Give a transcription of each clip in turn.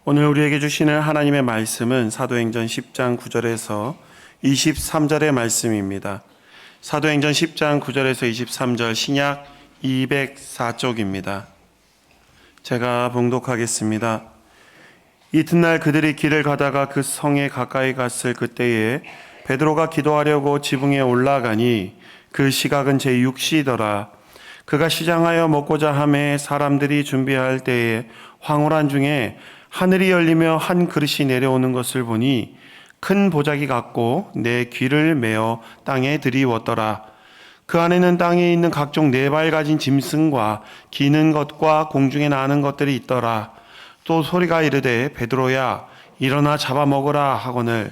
오늘 우리에게 주시는 하나님의 말씀은 사도행전 10장 9절에서 23절의 말씀입니다. 사도행전 10장 9절에서 23절 신약 204쪽입니다. 제가 봉독하겠습니다. 이튿날 그들이 길을 가다가 그 성에 가까이 갔을 그때에 베드로가 기도하려고 지붕에 올라가니 그 시각은 제6시더라. 그가 시장하여 먹고자 하매 사람들이 준비할 때에 황홀한 중에 하늘이 열리며 한 그릇이 내려오는 것을 보니 큰 보자기 같고 내 귀를 메어 땅에 들이웠더라. 그 안에는 땅에 있는 각종 네 발 가진 짐승과 기는 것과 공중에 나는 것들이 있더라. 또 소리가 이르되 베드로야 일어나 잡아먹으라 하거늘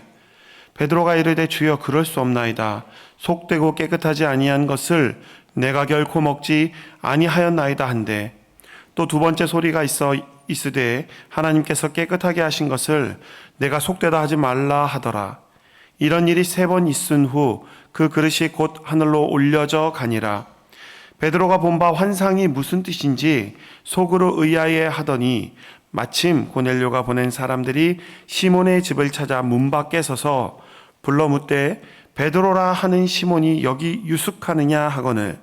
베드로가 이르되 주여 그럴 수 없나이다. 속되고 깨끗하지 아니한 것을 내가 결코 먹지 아니하였나이다 한데 또 두 번째 소리가 있으되 하나님께서 깨끗하게 하신 것을 내가 속되다 하지 말라 하더라. 이런 일이 3번 있은 후 그 그릇이 곧 하늘로 올려져 가니라. 베드로가 본 바 환상이 무슨 뜻인지 속으로 의아해 하더니 마침 고넬료가 보낸 사람들이 시몬의 집을 찾아 문 밖에 서서 불러 묻되 베드로라 하는 시몬이 여기 유숙하느냐 하거늘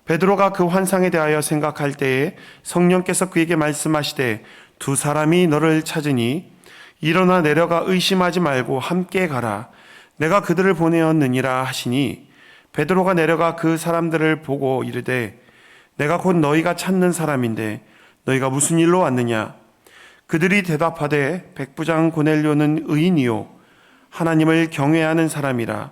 베드로가 그 환상에 대하여 생각할 때에 성령께서 그에게 말씀하시되 두 사람이 너를 찾으니 일어나 내려가 의심하지 말고 함께 가라. 내가 그들을 보내었느니라 하시니 베드로가 내려가 그 사람들을 보고 이르되 내가 곧 너희가 찾는 사람인데 너희가 무슨 일로 왔느냐? 그들이 대답하되 백부장 고넬료는 의인이요 하나님을 경외하는 사람이라.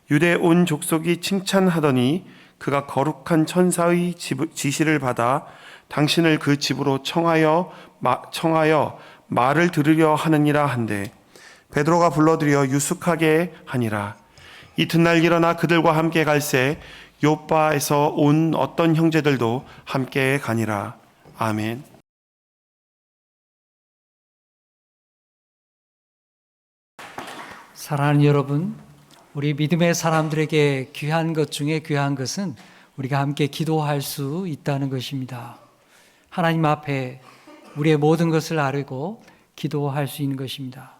유대 온 족속이 칭찬하더니 그가 거룩한 천사의 지시를 받아 당신을 그 집으로 청하여 말을 들으려 하느니라 한데 베드로가 불러들여 유숙하게 하니라. 이튿날 일어나 그들과 함께 갈새 요빠에서 온 어떤 형제들도 함께 가니라. 아멘. 사랑하는 여러분, 우리 믿음의 사람들에게 귀한 것 중에 귀한 것은 우리가 함께 기도할 수 있다는 것입니다. 하나님 앞에 우리의 모든 것을 아뢰고 기도할 수 있는 것입니다.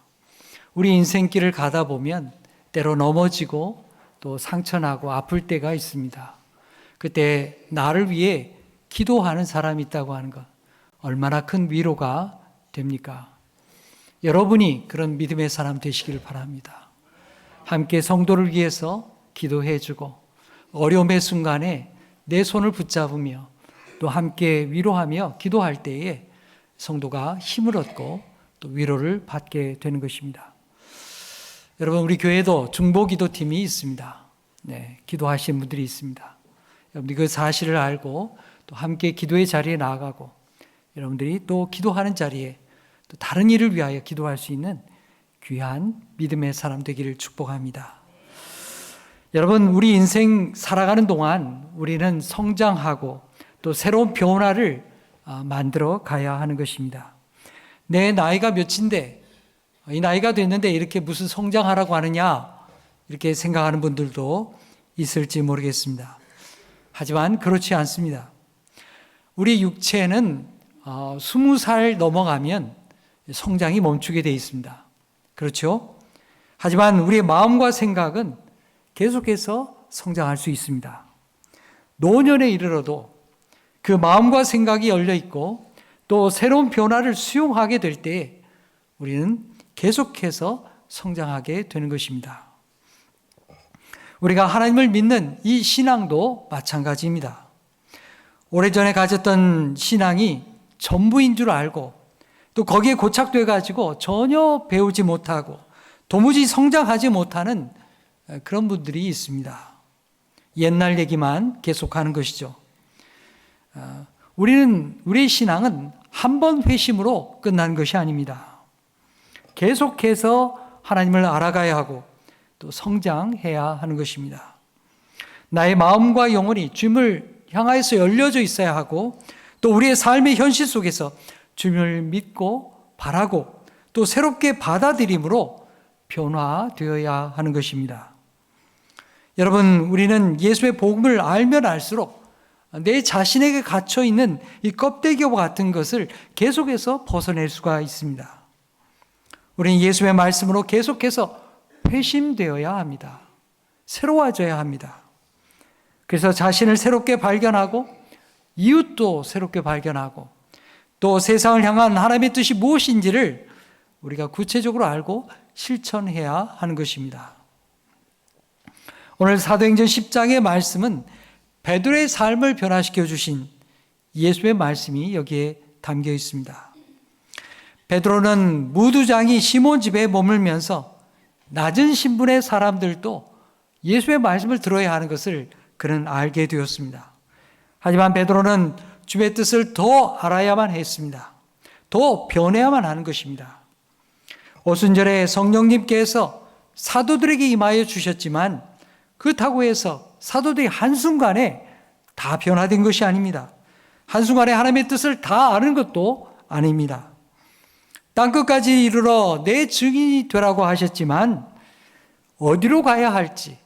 우리 인생길을 가다 보면 때로 넘어지고 또 상처나고 아플 때가 있습니다. 그때 나를 위해 기도하는 사람이 있다고 하는 것 얼마나 큰 위로가 됩니까? 여러분이 그런 믿음의 사람 되시길 바랍니다. 함께 성도를 위해서 기도해주고 어려움의 순간에 내 손을 붙잡으며 또 함께 위로하며 기도할 때에 성도가 힘을 얻고 또 위로를 받게 되는 것입니다. 여러분, 우리 교회도 중보기도팀이 있습니다. 네, 기도하시는 분들이 있습니다. 여러분들이 그 사실을 알고 또 함께 기도의 자리에 나아가고 여러분들이 또 기도하는 자리에 또 다른 일을 위하여 기도할 수 있는 귀한 믿음의 사람 되기를 축복합니다. 여러분, 우리 인생 살아가는 동안 우리는 성장하고 또 새로운 변화를 만들어 가야 하는 것입니다. 내 나이가 몇인데 이 나이가 됐는데 이렇게 무슨 성장하라고 하느냐 이렇게 생각하는 분들도 있을지 모르겠습니다. 하지만 그렇지 않습니다. 우리 육체는 20살 넘어가면 성장이 멈추게 되어 있습니다. 그렇죠? 하지만 우리의 마음과 생각은 계속해서 성장할 수 있습니다. 노년에 이르러도 그 마음과 생각이 열려 있고 또 새로운 변화를 수용하게 될 때 우리는 계속해서 성장하게 되는 것입니다. 우리가 하나님을 믿는 이 신앙도 마찬가지입니다. 오래전에 가졌던 신앙이 전부인 줄 알고 또 거기에 고착돼 가지고 전혀 배우지 못하고 도무지 성장하지 못하는 그런 분들이 있습니다. 옛날 얘기만 계속하는 것이죠. 우리의 신앙은 한 번 회심으로 끝난 것이 아닙니다. 계속해서 하나님을 알아가야 하고 또 성장해야 하는 것입니다. 나의 마음과 영혼이 주님을 향하여서 열려져 있어야 하고 또 우리의 삶의 현실 속에서 주님을 믿고 바라고 또 새롭게 받아들임으로 변화되어야 하는 것입니다. 여러분, 우리는 예수의 복음을 알면 알수록 내 자신에게 갇혀있는 이 껍데기와 같은 것을 계속해서 벗어낼 수가 있습니다. 우리는 예수의 말씀으로 계속해서 회심되어야 합니다. 새로워져야 합니다. 그래서 자신을 새롭게 발견하고 이웃도 새롭게 발견하고 또 세상을 향한 하나님의 뜻이 무엇인지를 우리가 구체적으로 알고 실천해야 하는 것입니다. 오늘 사도행전 10장의 말씀은 베드로의 삶을 변화시켜 주신 예수의 말씀이 여기에 담겨 있습니다. 베드로는 무두장이 시몬 집에 머물면서 낮은 신분의 사람들도 예수의 말씀을 들어야 하는 것을 그는 알게 되었습니다. 하지만 베드로는 주의 뜻을 더 알아야만 했습니다. 더 변해야만 하는 것입니다. 오순절에 성령님께서 사도들에게 임하여 주셨지만 그렇다고 해서 사도들이 한순간에 다 변화된 것이 아닙니다. 한순간에 하나님의 뜻을 다 아는 것도 아닙니다. 땅끝까지 이르러 내 증인이 되라고 하셨지만 어디로 가야 할지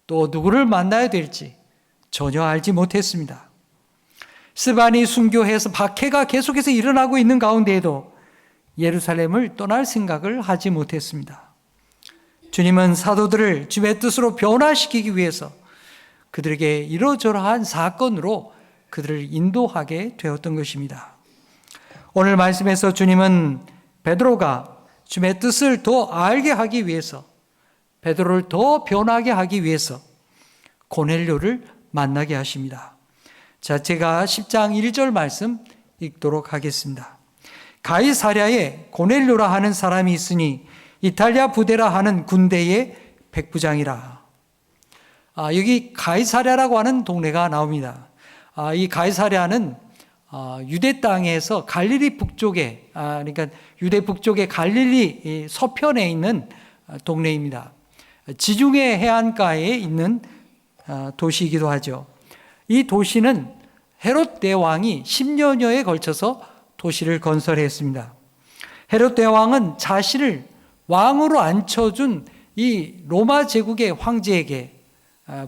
또 누구를 만나야 될지 전혀 알지 못했습니다. 스바니 순교해서 박해가 계속해서 일어나고 있는 가운데에도 예루살렘을 떠날 생각을 하지 못했습니다. 주님은 사도들을 주의 뜻으로 변화시키기 위해서 그들에게 이러저러한 사건으로 그들을 인도하게 되었던 것입니다. 오늘 말씀에서 주님은 베드로가 주의 뜻을 더 알게 하기 위해서, 베드로를 더 변하게 하기 위해서 고넬료를 만나게 하십니다. 자, 제가 10장 1절 말씀 읽도록 하겠습니다. 가이사랴에 고넬료라 하는 사람이 있으니 이탈리아 부대라 하는 군대의 백부장이라. 여기 가이사랴라고 하는 동네가 나옵니다. 이 가이사랴는 유대 땅에서 갈릴리 북쪽에, 그러니까 유대 북쪽의 갈릴리 서편에 있는 동네입니다. 지중해 해안가에 있는 도시이기도 하죠. 이 도시는 헤롯 대왕이 10년여에 걸쳐서 도시를 건설했습니다. 헤롯 대왕은 자신을 왕으로 앉혀준 이 로마 제국의 황제에게,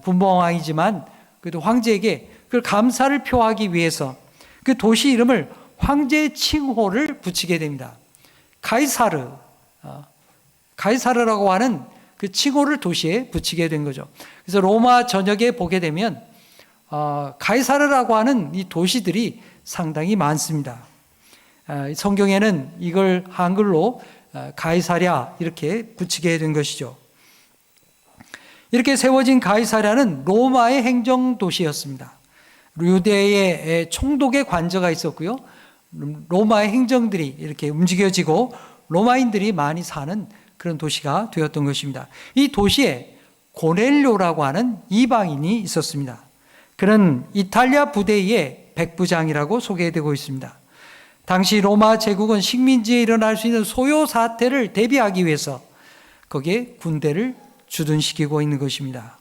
분봉왕이지만 그래도 황제에게 그 감사를 표하기 위해서 그 도시 이름을 황제의 칭호를 붙이게 됩니다. 가이사르라고 하는 그 칭호를 도시에 붙이게 된 거죠. 그래서 로마 전역에 보게 되면 가이사르라고 하는 이 도시들이 상당히 많습니다. 성경에는 이걸 한글로 가이사랴 이렇게 붙이게 된 것이죠. 이렇게 세워진 가이사랴는 로마의 행정도시였습니다. 유대의 총독의 관저가 있었고요. 로마의 행정들이 이렇게 움직여지고 로마인들이 많이 사는 그런 도시가 되었던 것입니다. 이 도시에 고넬료라고 하는 이방인이 있었습니다. 그는 이탈리아 부대의 백부장이라고 소개되고 있습니다. 당시 로마 제국은 식민지에 일어날 수 있는 소요 사태를 대비하기 위해서 거기에 군대를 주둔시키고 있는 것입니다.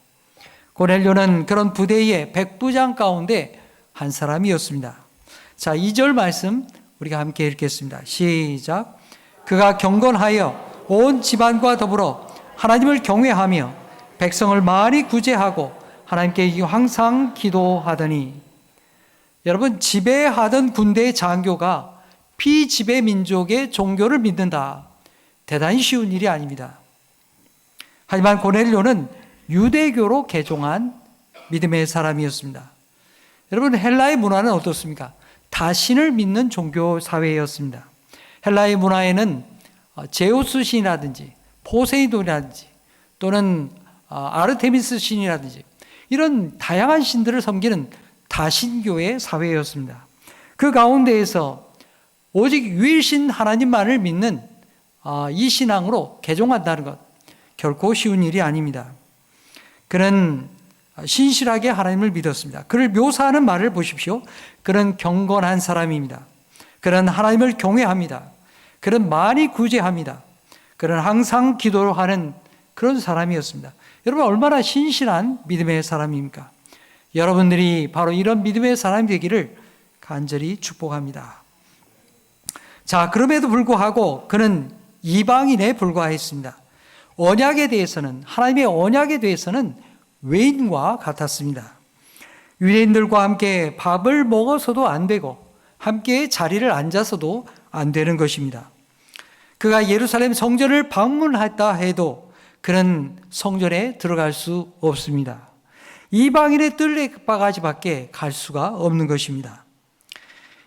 고넬료는 그런 부대의 백부장 가운데 한 사람이었습니다. 자, 2절 말씀 우리가 함께 읽겠습니다. 시작. 그가 경건하여 온 집안과 더불어 하나님을 경외하며 백성을 많이 구제하고 하나님께 항상 기도하더니. 여러분, 지배하던 군대의 장교가 피지배 민족의 종교를 믿는다. 대단히 쉬운 일이 아닙니다. 하지만 고넬료는 유대교로 개종한 믿음의 사람이었습니다. 여러분, 헬라의 문화는 어떻습니까? 다신을 믿는 종교 사회였습니다. 헬라의 문화에는 제우스 신이라든지 포세이돈이라든지 또는 아르테미스 신이라든지 이런 다양한 신들을 섬기는 다신교의 사회였습니다. 그 가운데에서 오직 유일신 하나님만을 믿는 이 신앙으로 개종한다는 것 결코 쉬운 일이 아닙니다. 그는 신실하게 하나님을 믿었습니다. 그를 묘사하는 말을 보십시오. 그는 경건한 사람입니다. 그는 하나님을 경외합니다. 그는 많이 구제합니다. 그는 항상 기도하는 그런 사람이었습니다. 여러분, 얼마나 신실한 믿음의 사람입니까? 여러분들이 바로 이런 믿음의 사람이 되기를 간절히 축복합니다. 자, 그럼에도 불구하고 그는 이방인에 불과했습니다. 언약에 대해서는, 하나님의 언약에 대해서는 외인과 같았습니다. 유대인들과 함께 밥을 먹어서도 안 되고 함께 자리를 앉아서도 안 되는 것입니다. 그가 예루살렘 성전을 방문했다 해도 그는 성전에 들어갈 수 없습니다. 이방인의 뜰레바가지밖에 갈 수가 없는 것입니다.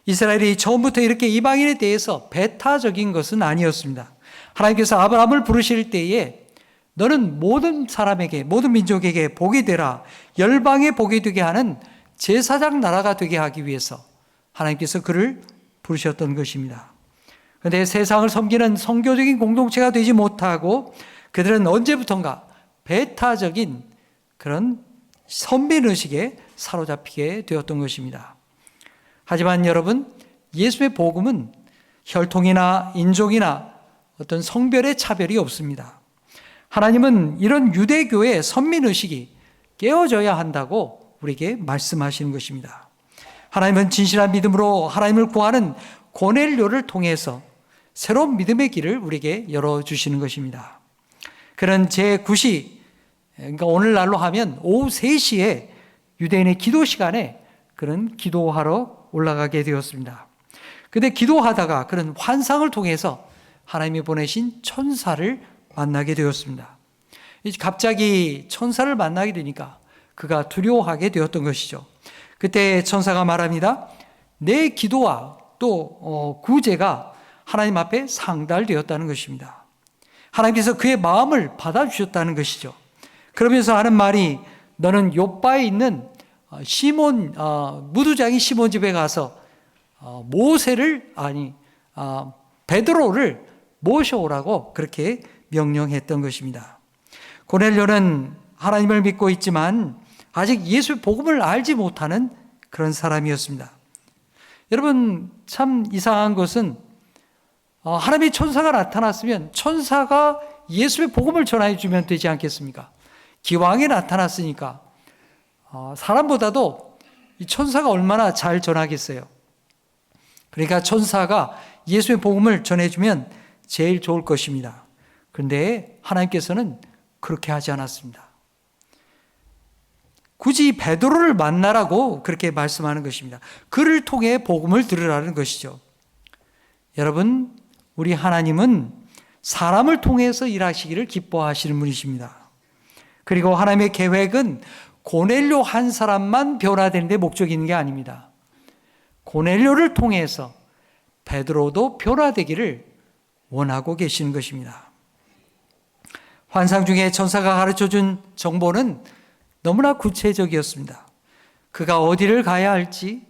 이스라엘이 처음부터 이렇게 이방인에 대해서 배타적인 것은 아니었습니다. 하나님께서 아브라함을 부르실 때에 너는 모든 사람에게, 모든 민족에게 복이 되라, 열방에 복이 되게 하는 제사장 나라가 되게 하기 위해서 하나님께서 그를 부르셨던 것입니다. 그런데 세상을 섬기는 선교적인 공동체가 되지 못하고 그들은 언제부턴가 배타적인 그런 선민의식에 사로잡히게 되었던 것입니다. 하지만 여러분, 예수의 복음은 혈통이나 인종이나 어떤 성별의 차별이 없습니다. 하나님은 이런 유대교의 선민의식이 깨어져야 한다고 우리에게 말씀하시는 것입니다. 하나님은 진실한 믿음으로 하나님을 구하는 고넬료를 통해서 새로운 믿음의 길을 우리에게 열어주시는 것입니다. 그는 제9시, 그러니까 오늘날로 하면 오후 3시에 유대인의 기도 시간에 그는 기도하러 올라가게 되었습니다. 그런데 기도하다가 그는 환상을 통해서 하나님이 보내신 천사를 만나게 되었습니다. 갑자기 천사를 만나게 되니까 그가 두려워하게 되었던 것이죠. 그때 천사가 말합니다. 내 기도와 또 구제가 하나님 앞에 상달되었다는 것입니다. 하나님께서 그의 마음을 받아주셨다는 것이죠. 그러면서 하는 말이 너는 욥바에 있는 시몬 무두장이 시몬 집에 가서 베드로를 모셔오라고 그렇게 명령했던 것입니다. 고넬료는 하나님을 믿고 있지만 아직 예수의 복음을 알지 못하는 그런 사람이었습니다. 여러분, 참 이상한 것은 하나님의 천사가 나타났으면 천사가 예수의 복음을 전해 주면 되지 않겠습니까? 기왕에 나타났으니까 사람보다도 이 천사가 얼마나 잘 전하겠어요. 그러니까 천사가 예수의 복음을 전해주면 제일 좋을 것입니다. 그런데 하나님께서는 그렇게 하지 않았습니다. 굳이 베드로를 만나라고 그렇게 말씀하는 것입니다. 그를 통해 복음을 들으라는 것이죠. 여러분, 우리 하나님은 사람을 통해서 일하시기를 기뻐하시는 분이십니다. 그리고 하나님의 계획은 고넬료 한 사람만 변화되는 데 목적이 있는 게 아닙니다. 고넬료를 통해서 베드로도 변화되기를 원하고 계시는 것입니다. 환상 중에 천사가 가르쳐준 정보는 너무나 구체적이었습니다. 그가 어디를 가야 할지,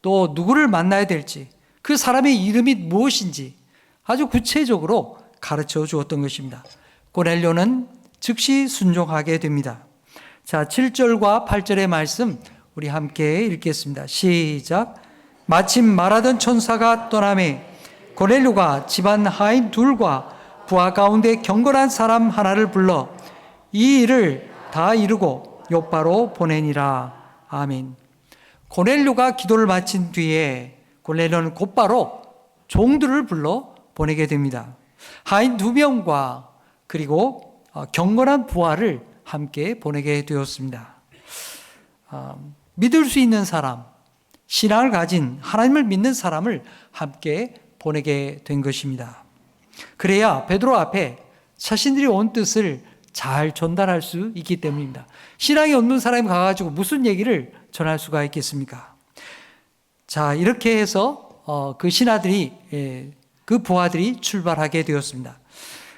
또 누구를 만나야 될지, 그 사람의 이름이 무엇인지 아주 구체적으로 가르쳐 주었던 것입니다. 고넬료는 즉시 순종하게 됩니다. 자, 7절과 8절의 말씀 우리 함께 읽겠습니다. 시작. 마침 말하던 천사가 떠나매 고넬료가 집안 하인 둘과 부하 가운데 경건한 사람 하나를 불러 이 일을 다 이루고 요바로 보내니라. 아멘. 고넬료가 기도를 마친 뒤에 고넬료는 곧바로 종들을 불러 보내게 됩니다. 하인 2명과 그리고 경건한 부하를 함께 보내게 되었습니다. 믿을 수 있는 사람, 신앙을 가진 하나님을 믿는 사람을 함께 보내게 된 것입니다. 그래야 베드로 앞에 자신들이 온 뜻을 잘 전달할 수 있기 때문입니다. 신앙이 없는 사람이 가가지고 무슨 얘기를 전할 수가 있겠습니까? 자, 이렇게 해서 그 신하들이, 그 부하들이 출발하게 되었습니다.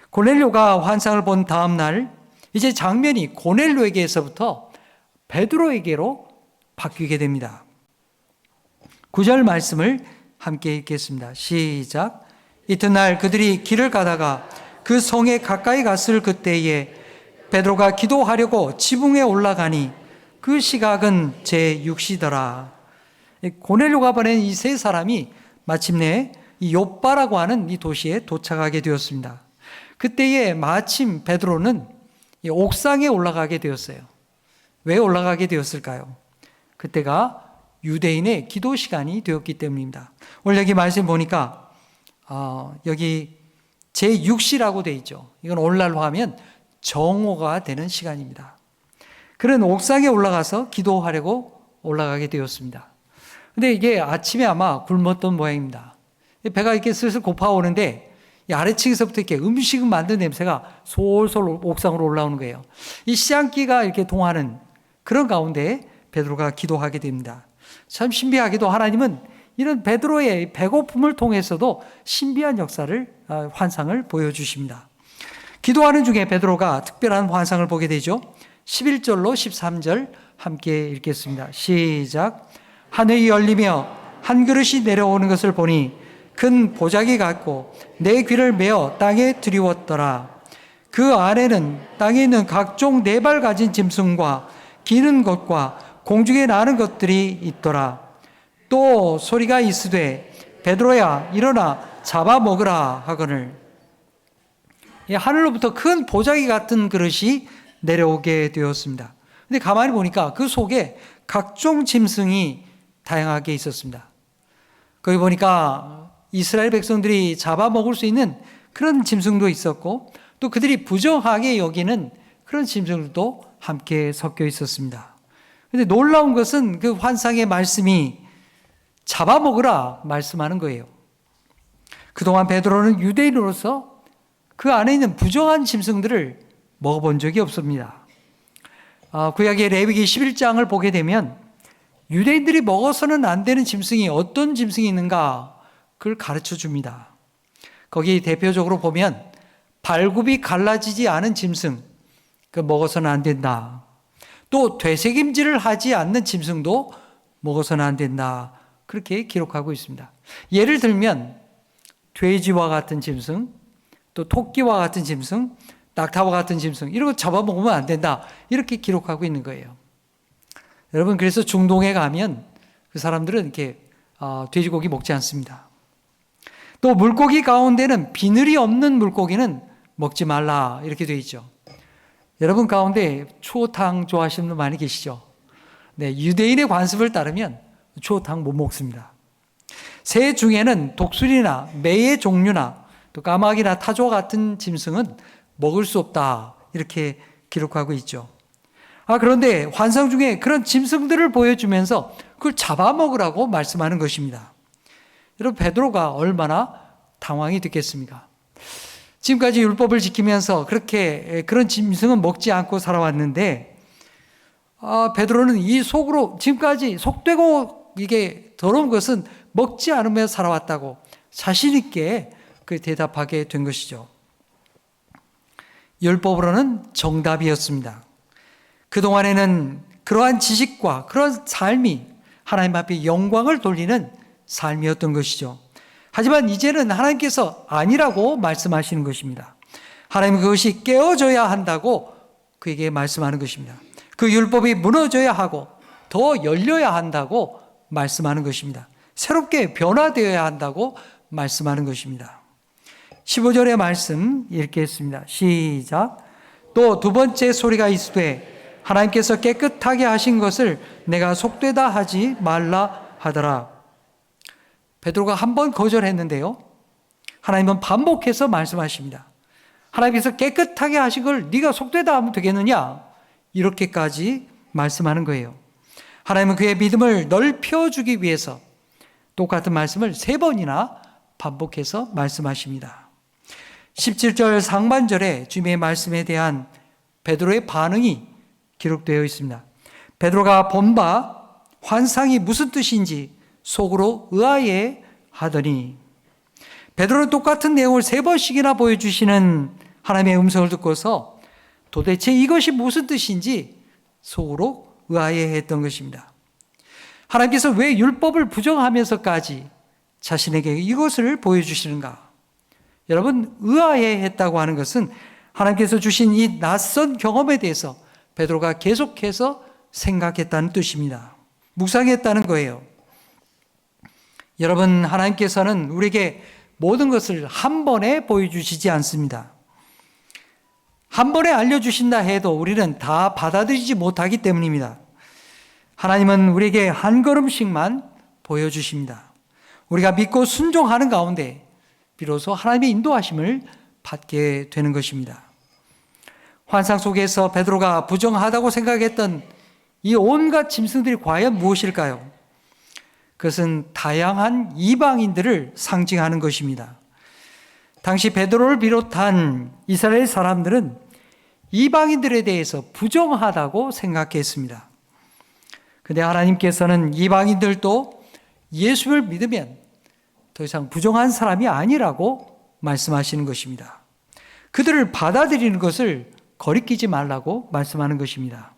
고넬료가 환상을 본 다음 날 이제 장면이 고넬료에게서부터 베드로에게로 바뀌게 됩니다. 9절 말씀을 함께 읽겠습니다. 시작. 이튿날 그들이 길을 가다가 그 성에 가까이 갔을 그때에 베드로가 기도하려고 지붕에 올라가니 그 시각은 제6시더라. 고넬료가 보낸 이 세 사람이 마침내 이 욥바라고 하는 이 도시에 도착하게 되었습니다. 그때에 마침 베드로는 이 옥상에 올라가게 되었어요. 왜 올라가게 되었을까요? 그때가 유대인의 기도 시간이 되었기 때문입니다. 오늘 여기 말씀 보니까 여기 제6시라고 되어 있죠. 이건 오늘날로 하면 정오가 되는 시간입니다. 그는 옥상에 올라가서 기도하려고 올라가게 되었습니다. 근데 이게 아침에 아마 굶었던 모양입니다. 배가 이렇게 슬슬 고파오는데 이 아래층에서부터 이렇게 음식 만든 냄새가 솔솔 옥상으로 올라오는 거예요. 이 씨앗기가 이렇게 동하는 그런 가운데 베드로가 기도하게 됩니다. 참 신비하게도 하나님은 이런 베드로의 배고픔을 통해서도 신비한 역사를, 환상을 보여주십니다. 기도하는 중에 베드로가 특별한 환상을 보게 되죠. 11절로 13절 함께 읽겠습니다. 시작. 하늘이 열리며 한 그릇이 내려오는 것을 보니 큰 보자기 같고 내 귀를 메어 땅에 들이웠더라. 그 안에는 땅에 있는 각종 네 발 가진 짐승과 기는 것과 공중에 나는 것들이 있더라. 또 소리가 있으되 베드로야 일어나 잡아먹으라 하거늘. 하늘로부터 큰 보자기 같은 그릇이 내려오게 되었습니다. 근데 가만히 보니까 그 속에 각종 짐승이 다양하게 있었습니다. 거기 보니까 이스라엘 백성들이 잡아먹을 수 있는 그런 짐승도 있었고 또 그들이 부정하게 여기는 그런 짐승들도 함께 섞여 있었습니다. 그런데 놀라운 것은 그 환상의 말씀이 잡아먹으라 말씀하는 거예요. 그동안 베드로는 유대인으로서 그 안에 있는 부정한 짐승들을 먹어본 적이 없습니다. 구약의 레위기 11장을 보게 되면 유대인들이 먹어서는 안 되는 짐승이 어떤 짐승이 있는가 그걸 가르쳐 줍니다. 거기 대표적으로 보면 발굽이 갈라지지 않은 짐승, 그 먹어서는 안 된다. 또 되새김질을 하지 않는 짐승도 먹어서는 안 된다. 그렇게 기록하고 있습니다. 예를 들면 돼지와 같은 짐승, 또 토끼와 같은 짐승, 낙타와 같은 짐승 이런 거 잡아먹으면 안 된다. 이렇게 기록하고 있는 거예요. 여러분 그래서 중동에 가면 그 사람들은 이렇게 돼지고기 먹지 않습니다. 또 물고기 가운데는 비늘이 없는 물고기는 먹지 말라 이렇게 되어 있죠. 여러분 가운데 추어탕 좋아하시는 분 많이 계시죠? 네, 유대인의 관습을 따르면 추어탕 못 먹습니다. 새 중에는 독수리나 매의 종류나 또 까마귀나 타조와 같은 짐승은 먹을 수 없다 이렇게 기록하고 있죠. 그런데 환상 중에 그런 짐승들을 보여주면서 그걸 잡아먹으라고 말씀하는 것입니다. 여러분 베드로가 얼마나 당황이 됐겠습니까? 지금까지 율법을 지키면서 그렇게 그런 짐승은 먹지 않고 살아왔는데 베드로는 이 속으로 지금까지 속되고 이게 더러운 것은 먹지 않으며 살아왔다고 자신 있게 그 대답하게 된 것이죠. 율법으로는 정답이었습니다. 그동안에는 그러한 지식과 그런 삶이 하나님 앞에 영광을 돌리는 삶이었던 것이죠. 하지만 이제는 하나님께서 아니라고 말씀하시는 것입니다. 하나님은 그것이 깨어져야 한다고 그에게 말씀하는 것입니다. 그 율법이 무너져야 하고 더 열려야 한다고 말씀하는 것입니다. 새롭게 변화되어야 한다고 말씀하는 것입니다. 15절의 말씀 읽겠습니다. 시작. 또 두 번째 소리가 있으되 하나님께서 깨끗하게 하신 것을 내가 속되다 하지 말라 하더라. 베드로가 한 번 거절했는데요. 하나님은 반복해서 말씀하십니다. 하나님께서 깨끗하게 하신 걸 네가 속되다 하면 되겠느냐? 이렇게까지 말씀하는 거예요. 하나님은 그의 믿음을 넓혀주기 위해서 똑같은 말씀을 3번이나 반복해서 말씀하십니다. 17절 상반절에 주님의 말씀에 대한 베드로의 반응이 기록되어 있습니다. 베드로가 본 바 환상이 무슨 뜻인지 속으로 의아해 하더니 베드로는 똑같은 내용을 3번씩이나 보여주시는 하나님의 음성을 듣고서 도대체 이것이 무슨 뜻인지 속으로 의아해 했던 것입니다. 하나님께서 왜 율법을 부정하면서까지 자신에게 이것을 보여주시는가? 여러분 의아해 했다고 하는 것은 하나님께서 주신 이 낯선 경험에 대해서 베드로가 계속해서 생각했다는 뜻입니다. 묵상했다는 거예요. 여러분 하나님께서는 우리에게 모든 것을 한 번에 보여주시지 않습니다. 한 번에 알려주신다 해도 우리는 다 받아들이지 못하기 때문입니다. 하나님은 우리에게 한 걸음씩만 보여주십니다. 우리가 믿고 순종하는 가운데 비로소 하나님의 인도하심을 받게 되는 것입니다. 환상 속에서 베드로가 부정하다고 생각했던 이 온갖 짐승들이 과연 무엇일까요? 그것은 다양한 이방인들을 상징하는 것입니다. 당시 베드로를 비롯한 이스라엘 사람들은 이방인들에 대해서 부정하다고 생각했습니다. 그런데 하나님께서는 이방인들도 예수를 믿으면 더 이상 부정한 사람이 아니라고 말씀하시는 것입니다. 그들을 받아들이는 것을 거리끼지 말라고 말씀하는 것입니다.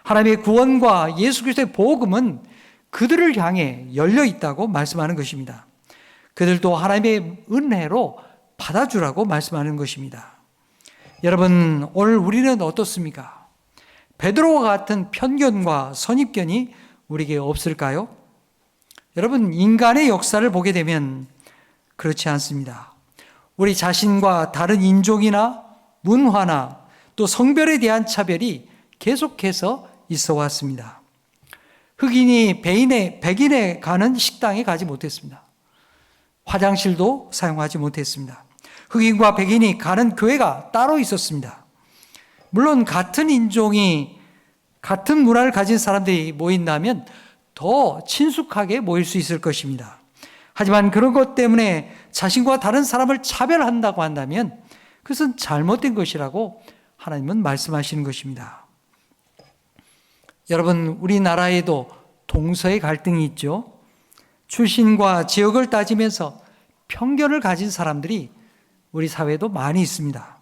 하나님의 구원과 예수 그리스도의 복음은 그들을 향해 열려 있다고 말씀하는 것입니다. 그들도 하나님의 은혜로 받아주라고 말씀하는 것입니다. 여러분, 오늘 우리는 어떻습니까? 베드로와 같은 편견과 선입견이 우리에게 없을까요? 여러분, 인간의 역사를 보게 되면 그렇지 않습니다. 우리 자신과 다른 인종이나 문화나 또 성별에 대한 차별이 계속해서 있어 왔습니다. 흑인이 백인에 가는 식당에 가지 못했습니다. 화장실도 사용하지 못했습니다. 흑인과 백인이 가는 교회가 따로 있었습니다. 물론 같은 인종이 같은 문화를 가진 사람들이 모인다면 더 친숙하게 모일 수 있을 것입니다. 하지만 그런 것 때문에 자신과 다른 사람을 차별한다고 한다면 그것은 잘못된 것이라고 하나님은 말씀하시는 것입니다. 여러분, 우리나라에도 동서의 갈등이 있죠. 출신과 지역을 따지면서 편견을 가진 사람들이 우리 사회에도 많이 있습니다.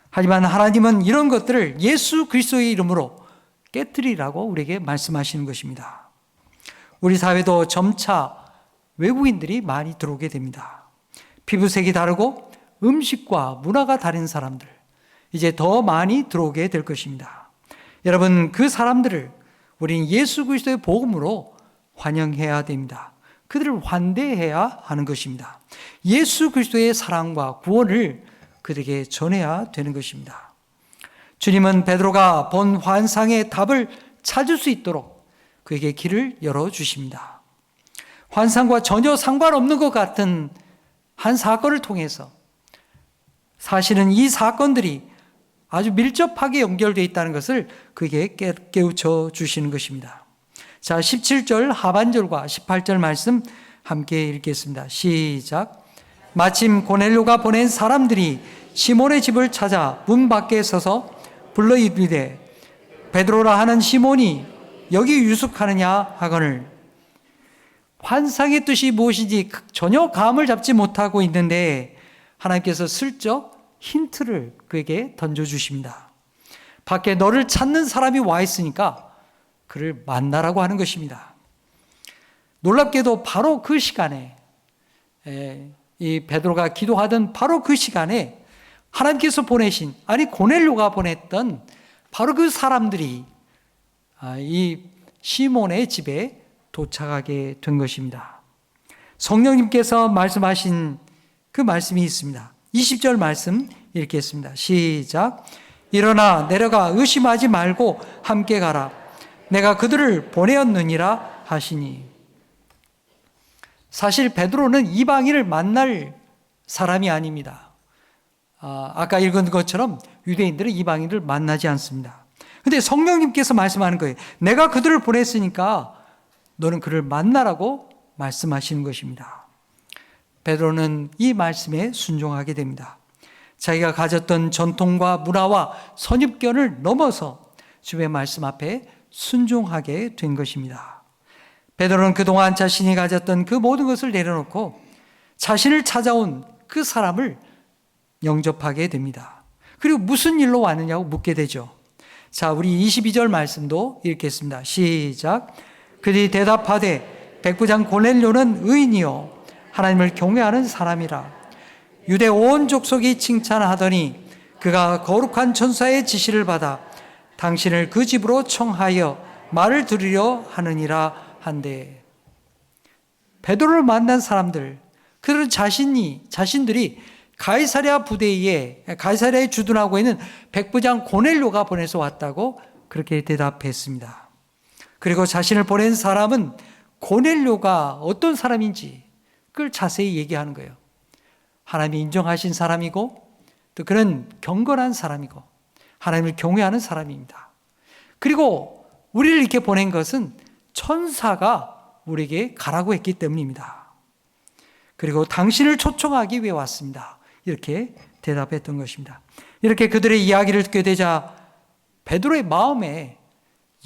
하지만 하나님은 이런 것들을 예수 그리스도의 이름으로 깨뜨리라고 우리에게 말씀하시는 것입니다. 우리 사회도 점차 외국인들이 많이 들어오게 됩니다. 피부색이 다르고 음식과 문화가 다른 사람들, 이제 더 많이 들어오게 될 것입니다. 여러분, 그 사람들을 우리는 예수 그리스도의 복음으로 환영해야 됩니다. 그들을 환대해야 하는 것입니다. 예수 그리스도의 사랑과 구원을 그들에게 전해야 되는 것입니다. 주님은 베드로가 본 환상의 답을 찾을 수 있도록 그에게 길을 열어주십니다. 환상과 전혀 상관없는 것 같은 한 사건을 통해서 사실은 이 사건들이 아주 밀접하게 연결되어 있다는 것을 그에게 깨우쳐 주시는 것입니다. 자, 17절 하반절과 18절 말씀 함께 읽겠습니다. 시작. 마침 고넬료가 보낸 사람들이 시몬의 집을 찾아 문 밖에 서서 불러 이르되 베드로라 하는 시몬이 여기 유숙하느냐 하거늘. 환상의 뜻이 무엇인지 전혀 감을 잡지 못하고 있는데 하나님께서 슬쩍 힌트를 그에게 던져주십니다. 밖에 너를 찾는 사람이 와 있으니까 그를 만나라고 하는 것입니다. 놀랍게도 바로 그 시간에 이 베드로가 기도하던 바로 그 시간에 하나님께서 보내신, 아니 고넬료가 보냈던 바로 그 사람들이 이 시몬의 집에 도착하게 된 것입니다. 성령님께서 말씀하신 그 말씀이 있습니다. 20절 말씀 읽겠습니다. 시작. 일어나 내려가 의심하지 말고 함께 가라. 내가 그들을 보내었느니라 하시니. 사실 베드로는 이방인을 만날 사람이 아닙니다. 아까 읽은 것처럼 유대인들은 이방인을 만나지 않습니다. 그런데 성령님께서 말씀하는 거예요. 내가 그들을 보냈으니까 너는 그를 만나라고 말씀하시는 것입니다. 베드로는 이 말씀에 순종하게 됩니다. 자기가 가졌던 전통과 문화와 선입견을 넘어서 주의 말씀 앞에 순종하게 된 것입니다. 베드로는 그동안 자신이 가졌던 그 모든 것을 내려놓고 자신을 찾아온 그 사람을 영접하게 됩니다. 그리고 무슨 일로 왔느냐고 묻게 되죠. 자, 우리 22절 말씀도 읽겠습니다. 시작. 그들이 대답하되 백부장 고넬료는 의인이요 하나님을 경외하는 사람이라. 유대 온 족속이 칭찬하더니 그가 거룩한 천사의 지시를 받아 당신을 그 집으로 청하여 말을 들으려 하느니라 한데. 베드로를 만난 사람들, 그들은 자신들이 가이사랴 부대에 가이사랴에 주둔하고 있는 백부장 고넬료가 보내서 왔다고 그렇게 대답했습니다. 그리고 자신을 보낸 사람은 고넬료가 어떤 사람인지 그걸 자세히 얘기하는 거예요. 하나님이 인정하신 사람이고 또 그런 경건한 사람이고 하나님을 경외하는 사람입니다. 그리고 우리를 이렇게 보낸 것은 천사가 우리에게 가라고 했기 때문입니다. 그리고 당신을 초청하기 위해 왔습니다. 이렇게 대답했던 것입니다. 이렇게 그들의 이야기를 듣게 되자 베드로의 마음에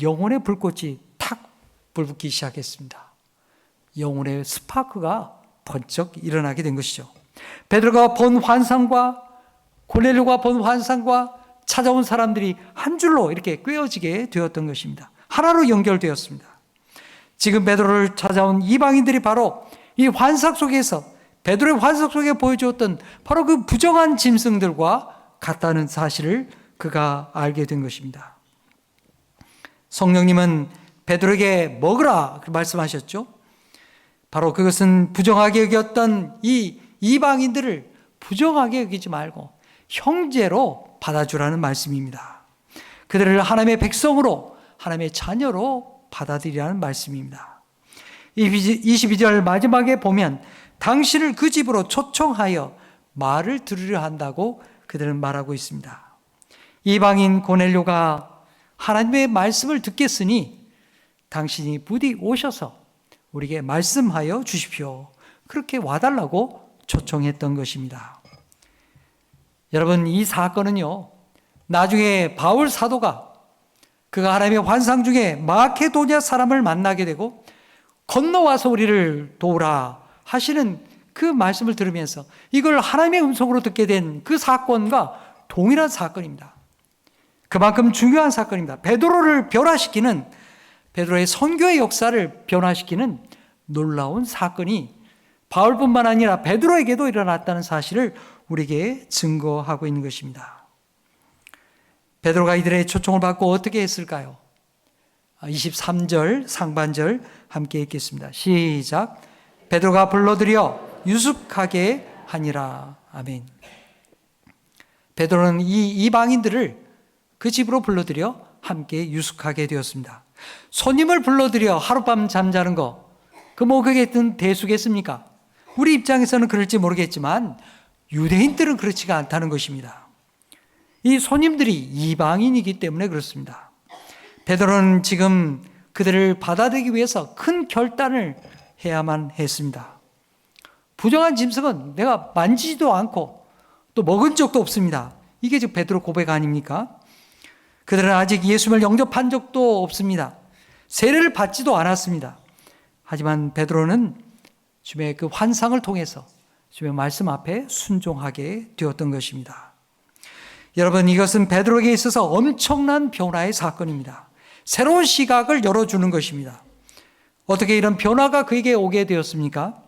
영혼의 불꽃이 탁 불붙기 시작했습니다. 영혼의 스파크가 번쩍 일어나게 된 것이죠. 베드로가 본 환상과 고넬료가 본 환상과 찾아온 사람들이 한 줄로 이렇게 꿰어지게 되었던 것입니다. 하나로 연결되었습니다. 지금 베드로를 찾아온 이방인들이 바로 이 환상 속에서 베드로의 환상 속에 보여주었던 바로 그 부정한 짐승들과 같다는 사실을 그가 알게 된 것입니다. 성령님은 베드로에게 먹으라 말씀하셨죠. 바로 그것은 부정하게 여겼던 이 이방인들을 부정하게 여기지 말고 형제로 받아주라는 말씀입니다. 그들을 하나님의 백성으로, 하나님의 자녀로 받아들이라는 말씀입니다. 22절 마지막에 보면 당신을 그 집으로 초청하여 말을 들으려 한다고 그들은 말하고 있습니다. 이방인 고넬료가 하나님의 말씀을 듣겠으니 당신이 부디 오셔서 우리에게 말씀하여 주십시오. 그렇게 와달라고 초청했던 것입니다. 여러분, 이 사건은요, 나중에 바울 사도가 그가 하나님의 환상 중에 마케도냐 사람을 만나게 되고 건너와서 우리를 도우라 하시는 그 말씀을 들으면서 이걸 하나님의 음성으로 듣게 된 그 사건과 동일한 사건입니다. 그만큼 중요한 사건입니다. 베드로를 변화시키는, 베드로의 선교의 역사를 변화시키는 놀라운 사건이 바울뿐만 아니라 베드로에게도 일어났다는 사실을 우리에게 증거하고 있는 것입니다. 베드로가 이들의 초청을 받고 어떻게 했을까요? 23절 상반절 함께 읽겠습니다. 시작. 베드로가 불러들여 유숙하게 하니라. 아멘. 베드로는 이 이방인들을 그 집으로 불러들여 함께 유숙하게 되었습니다. 손님을 불러들여 하룻밤 잠자는 거, 그게 대수겠습니까? 우리 입장에서는 그럴지 모르겠지만 유대인들은 그렇지가 않다는 것입니다. 이 손님들이 이방인이기 때문에 그렇습니다. 베드로는 지금 그들을 받아들이기 위해서 큰 결단을 해야만 했습니다. 부정한 짐승은 내가 만지지도 않고 또 먹은 적도 없습니다. 이게 지금 베드로 고백 아닙니까? 그들은 아직 예수님을 영접한 적도 없습니다. 세례를 받지도 않았습니다. 하지만 베드로는 주님의 그 환상을 통해서 주님의 말씀 앞에 순종하게 되었던 것입니다. 여러분, 이것은 베드로에게 있어서 엄청난 변화의 사건입니다. 새로운 시각을 열어주는 것입니다. 어떻게 이런 변화가 그에게 오게 되었습니까?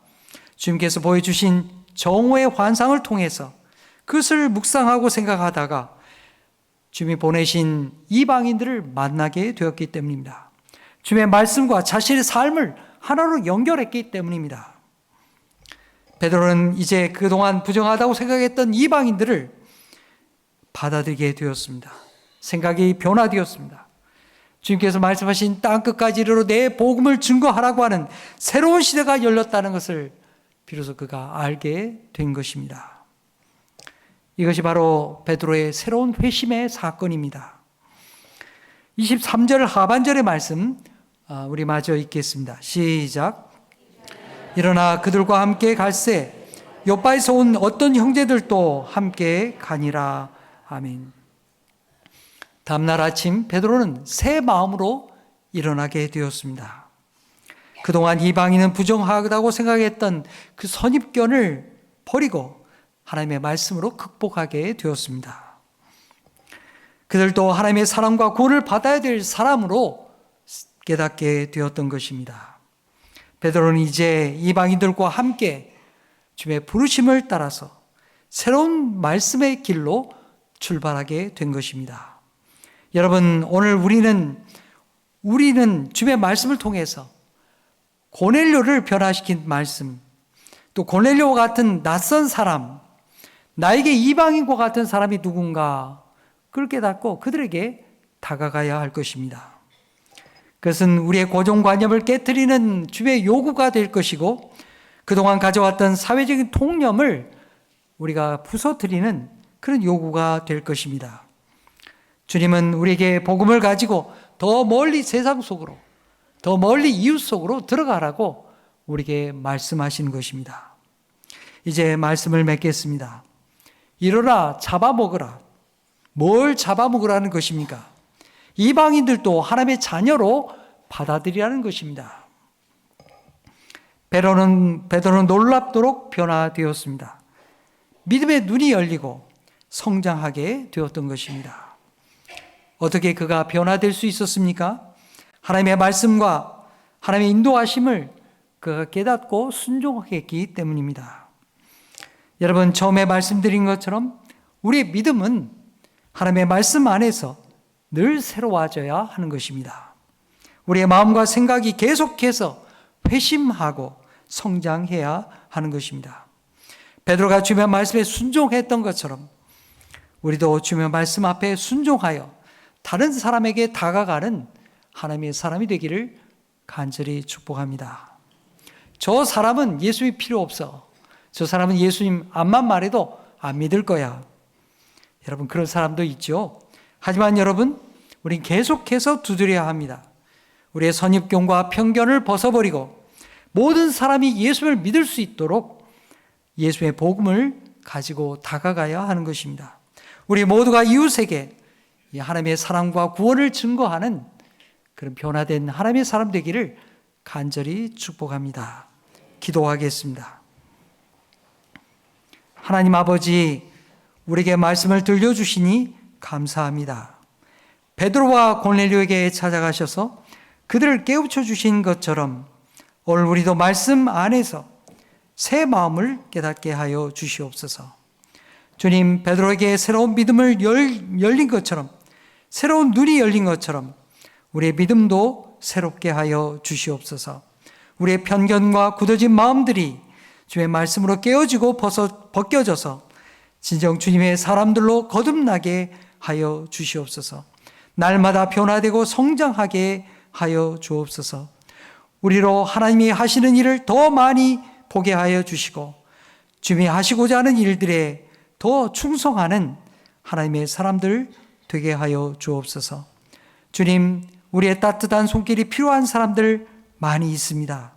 주님께서 보여주신 정오의 환상을 통해서 그것을 묵상하고 생각하다가 주님이 보내신 이방인들을 만나게 되었기 때문입니다. 주님의 말씀과 자신의 삶을 하나로 연결했기 때문입니다. 베드로는 이제 그동안 부정하다고 생각했던 이방인들을 받아들이게 되었습니다. 생각이 변화되었습니다. 주님께서 말씀하신 땅끝까지 이르러 내 복음을 증거하라고 하는 새로운 시대가 열렸다는 것을 비로소 그가 알게 된 것입니다. 이것이 바로 베드로의 새로운 회심의 사건입니다. 23절 하반절의 말씀 우리 마저 읽겠습니다. 시작. 일어나 그들과 함께 갈새 요바에서 온 어떤 형제들도 함께 가니라. 아멘. 다음날 아침 베드로는 새 마음으로 일어나게 되었습니다. 그동안 이방인은 부정하다고 생각했던 그 선입견을 버리고 하나님의 말씀으로 극복하게 되었습니다. 그들도 하나님의 사랑과 구원을 받아야 될 사람으로 깨닫게 되었던 것입니다. 베드로는 이제 이방인들과 함께 주님의 부르심을 따라서 새로운 말씀의 길로 출발하게 된 것입니다. 여러분, 오늘 우리는 주님의 말씀을 통해서 고넬료를 변화시킨 말씀, 또 고넬료와 같은 낯선 사람, 나에게 이방인과 같은 사람이 누군가 그걸 깨닫고 그들에게 다가가야 할 것입니다. 그것은 우리의 고정관념을 깨트리는 주의 요구가 될 것이고 그동안 가져왔던 사회적인 통념을 우리가 부서뜨리는 그런 요구가 될 것입니다. 주님은 우리에게 복음을 가지고 더 멀리 세상 속으로, 더 멀리 이웃 속으로 들어가라고 우리에게 말씀하시는 것입니다. 이제 말씀을 맺겠습니다. 일어나 잡아먹으라. 뭘 잡아먹으라는 것입니까? 이방인들도 하나님의 자녀로 받아들이라는 것입니다. 베드로는 놀랍도록 변화되었습니다. 믿음의 눈이 열리고 성장하게 되었던 것입니다. 어떻게 그가 변화될 수 있었습니까? 하나님의 말씀과 하나님의 인도하심을 그가 깨닫고 순종하겠기 때문입니다. 여러분, 처음에 말씀드린 것처럼 우리의 믿음은 하나님의 말씀 안에서 늘 새로워져야 하는 것입니다. 우리의 마음과 생각이 계속해서 회심하고 성장해야 하는 것입니다. 베드로가 주님의 말씀에 순종했던 것처럼 우리도 주님의 말씀 앞에 순종하여 다른 사람에게 다가가는 하나님의 사람이 되기를 간절히 축복합니다. 저 사람은 예수님이 필요 없어. 저 사람은 예수님 앞만 말해도 안 믿을 거야. 여러분, 그런 사람도 있죠. 하지만 여러분, 우린 계속해서 두드려야 합니다. 우리의 선입견과 편견을 벗어버리고 모든 사람이 예수를 믿을 수 있도록 예수의 복음을 가지고 다가가야 하는 것입니다. 우리 모두가 이웃에게 하나님의 사랑과 구원을 증거하는 그런 변화된 하나님의 사람 되기를 간절히 축복합니다. 기도하겠습니다. 하나님 아버지, 우리에게 말씀을 들려주시니 감사합니다. 베드로와 고넬료에게 찾아가셔서 그들을 깨우쳐 주신 것처럼 오늘 우리도 말씀 안에서 새 마음을 깨닫게 하여 주시옵소서. 주님, 베드로에게 새로운 믿음을 열린 것처럼, 새로운 눈이 열린 것처럼 우리의 믿음도 새롭게 하여 주시옵소서. 우리의 편견과 굳어진 마음들이 주의 말씀으로 깨어지고 벗겨져서 진정 주님의 사람들로 거듭나게 하여 주시옵소서. 날마다 변화되고 성장하게 하여 주옵소서. 우리로 하나님이 하시는 일을 더 많이 보게 하여 주시고 주님이 하시고자 하는 일들에 더 충성하는 하나님의 사람들 되게 하여 주옵소서. 주님, 우리의 따뜻한 손길이 필요한 사람들 많이 있습니다.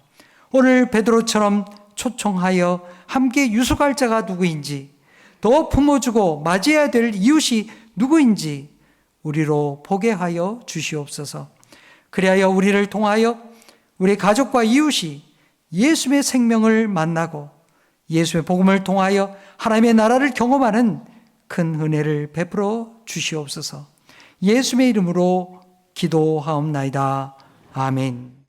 오늘 베드로처럼 초청하여 함께 유숙할 자가 누구인지, 더 품어주고 맞이해야 될 이웃이 누구인지 우리로 보게 하여 주시옵소서. 그리하여 우리를 통하여 우리 가족과 이웃이 예수의 생명을 만나고 예수의 복음을 통하여 하나님의 나라를 경험하는 큰 은혜를 베풀어 주시옵소서. 예수의 이름으로 기도하옵나이다. 아멘.